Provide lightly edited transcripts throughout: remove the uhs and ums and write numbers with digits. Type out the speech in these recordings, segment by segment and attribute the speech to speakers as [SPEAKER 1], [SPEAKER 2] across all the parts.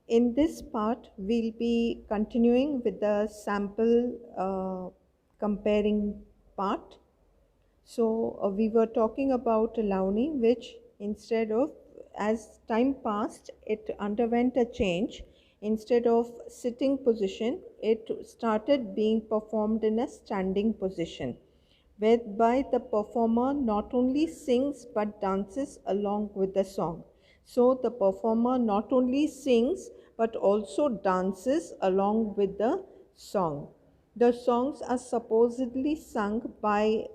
[SPEAKER 1] In this part, we'll be continuing with the sample comparing part. So we were talking about Lavani, which instead of, as time passed, it underwent a change. Instead of sitting position, it started being performed in a standing position, whereby the performer not only sings but dances along with the song. So the performer not only sings but also dances along with the song. The songs are supposedly sung by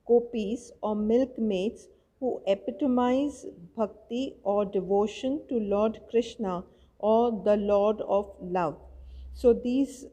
[SPEAKER 1] gopis or milkmaids who epitomize bhakti or devotion to Lord Krishna or the Lord of Love. So these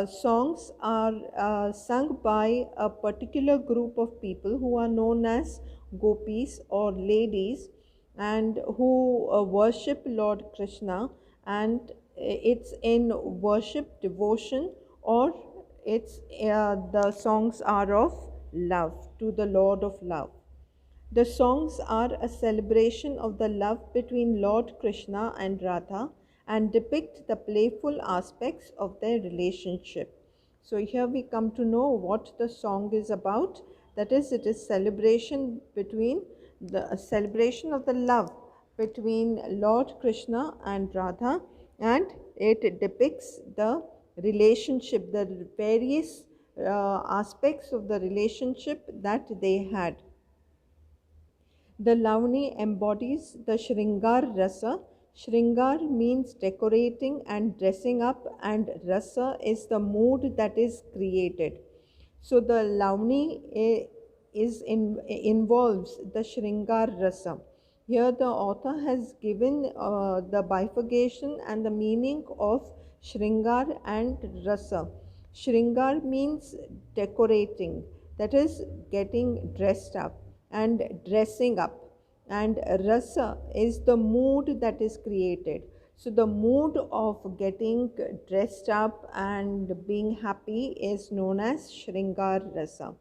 [SPEAKER 1] songs are sung by a particular group of people who are known as gopis or ladies, and who worship Lord Krishna, and it's in worship, devotion, or it's the songs are of love to the Lord of Love. The songs are a celebration of the love between Lord Krishna and Radha and depict the playful aspects of their relationship. So here we come to know what the song is about. That is, it is celebration between the celebration of the love between Lord Krishna and Radha, and it depicts the relationship, the various aspects of the relationship that they had. The Lavani embodies the Shringar Rasa. Shringar means decorating and dressing up, and Rasa is the mood that is created. So the Lavani involves the Shringar Rasa. Here the author has given the bifurcation and the meaning of Shringar and Rasa. Shringar means decorating, that is getting dressed up and dressing up, and rasa is the mood that is created. So the mood of getting dressed up and being happy is known as Shringar Rasa.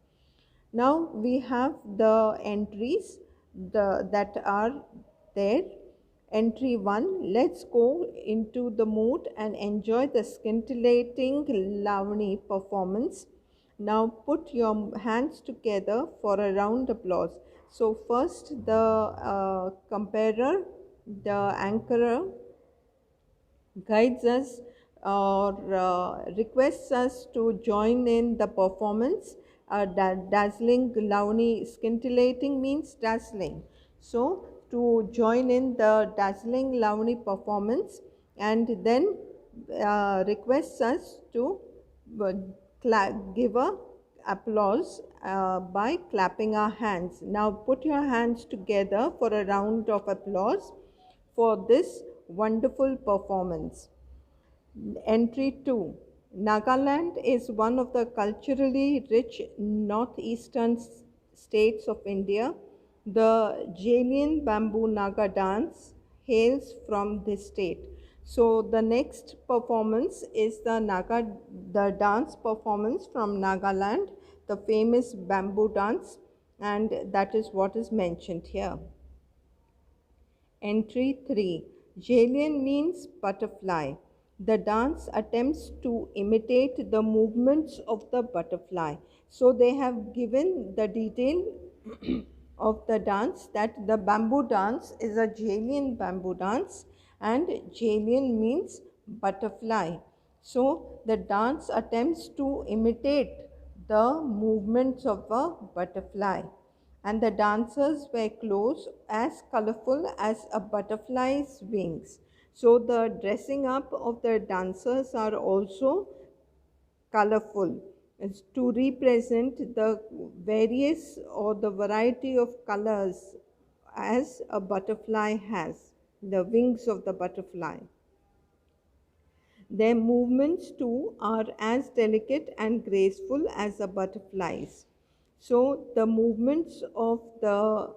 [SPEAKER 1] Now we have the entries that are there. Entry 1, let's go into the mood and enjoy the scintillating Lavani performance. Now put your hands together for a round applause. So first the comparer, the anchorer, guides us or requests us to join in the performance. Dazzling, Lavani, scintillating means dazzling. So to join in the dazzling Lavani performance, and then requests us to uh, give a applause by clapping our hands. Now put your hands together for a round of applause for this wonderful performance. Entry 2. Nagaland is one of the culturally rich northeastern states of India. The Jalian bamboo Naga dance hails from this state. So the next performance is the dance performance from Nagaland, the famous bamboo dance, and that is what is mentioned here. Entry 3. Jalian means butterfly. The dance attempts to imitate the movements of the butterfly. So they have given the detail of the dance, that the bamboo dance is a Jalian bamboo dance, and Jalian means butterfly. So the dance attempts to imitate the movements of a butterfly, and the dancers wear clothes as colorful as a butterfly's wings. So the dressing up of the dancers are also colorful. It's to represent the various or the variety of colors as a butterfly has, the wings of the butterfly. Their movements too are as delicate and graceful as a butterfly's. So the movements of the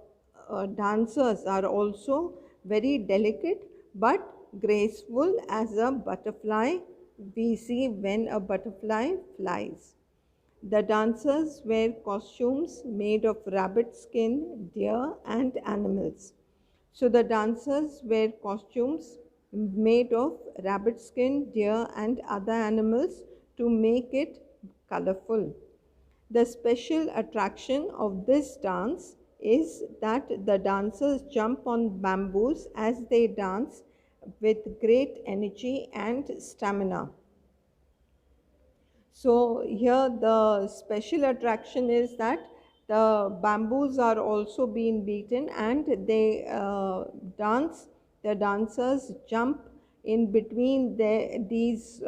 [SPEAKER 1] dancers are also very delicate but graceful as a butterfly we see when a butterfly flies. The dancers wear costumes made of rabbit skin, deer, and animals. So the dancers wear costumes made of rabbit skin, deer, and other animals to make it colorful. The special attraction of this dance is that the dancers jump on bamboos as they dance with great energy and stamina. So here the special attraction is that the bamboos are also being beaten and they dance, the dancers jump in between these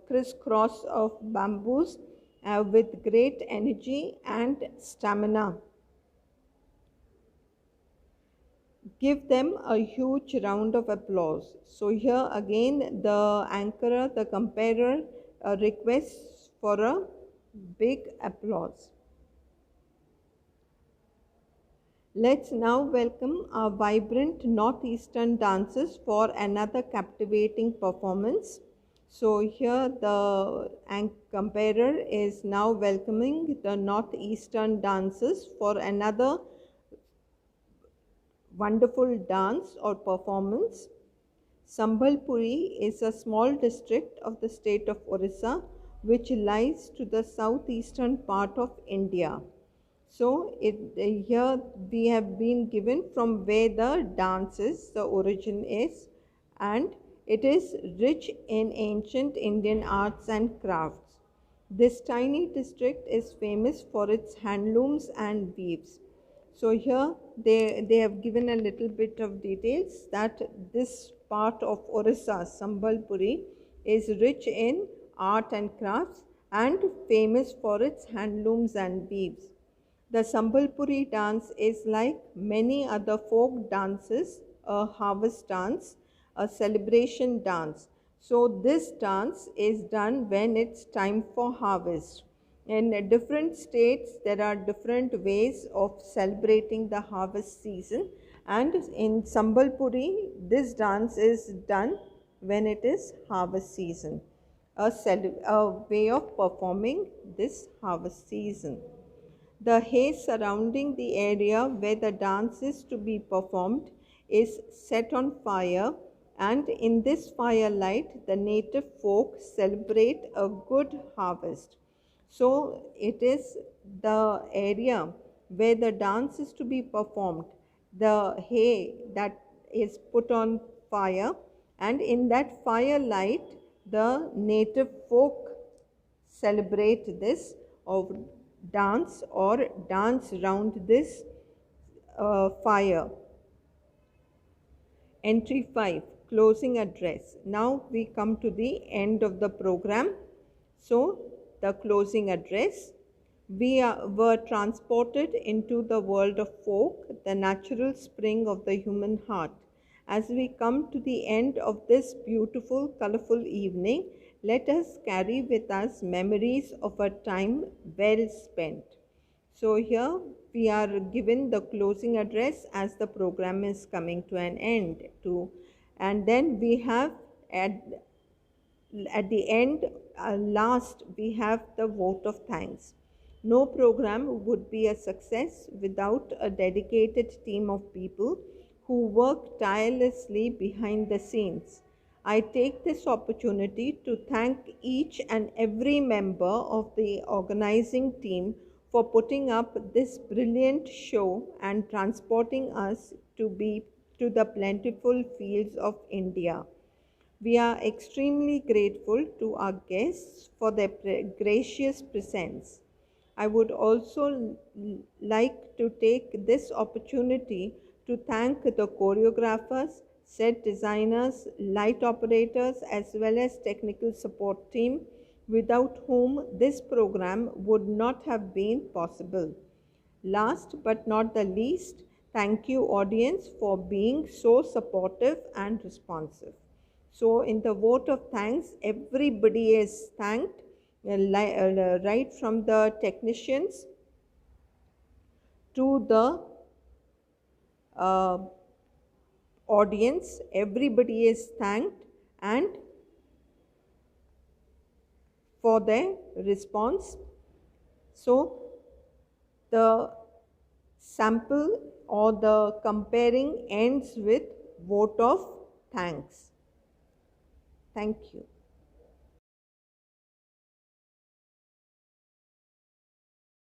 [SPEAKER 1] crisscross of bamboos with great energy and stamina. Give them a huge round of applause. So here again the anchorer, the comparer requests for a big applause. Let's now welcome our vibrant northeastern dancers for another captivating performance. So here the comparer is now welcoming the northeastern dancers for another wonderful dance or performance. Sambalpuri is a small district of the state of Orissa which lies to the southeastern part of India. So here we have been given from where the dance is, the origin is, and it is rich in ancient Indian arts and crafts. This tiny district is famous for its handlooms and weaves. So here they have given a little bit of details that this part of Orissa, Sambalpuri, is rich in art and crafts and famous for its handlooms and weaves. The Sambalpuri dance is like many other folk dances, a harvest dance, a celebration dance. So this dance is done when it's time for harvest. In different states, there are different ways of celebrating the harvest season. And in Sambalpuri, this dance is done when it is harvest season. A way of performing this harvest season. The haze surrounding the area where the dance is to be performed is set on fire, and in this firelight, the native folk celebrate a good harvest. So, it is the area where the dance is to be performed, the hay that is put on fire, and in that firelight, the native folk celebrate this or dance round this fire. Entry 5, closing address. Now we come to the end of the program. So the closing address. We were transported into the world of folk, the natural spring of the human heart. As we come to the end of this beautiful, colorful evening, let us carry with us memories of a time well spent. So here we are given the closing address as the program is coming to an end and then we have at the end, last, we have the vote of thanks. No program would be a success without a dedicated team of people who work tirelessly behind the scenes. I take this opportunity to thank each and every member of the organizing team for putting up this brilliant show and transporting us to the plentiful fields of India. We are extremely grateful to our guests for their gracious presence. I would also like to take this opportunity to thank the choreographers, set designers, light operators, as well as technical support team, without whom this program would not have been possible. Last but not the least, thank you audience for being so supportive and responsive. So in the vote of thanks, everybody is thanked, right from the technicians to the uh, audience, everybody is thanked and for their response. So the sample or the comparing ends with vote of thanks. Thank you.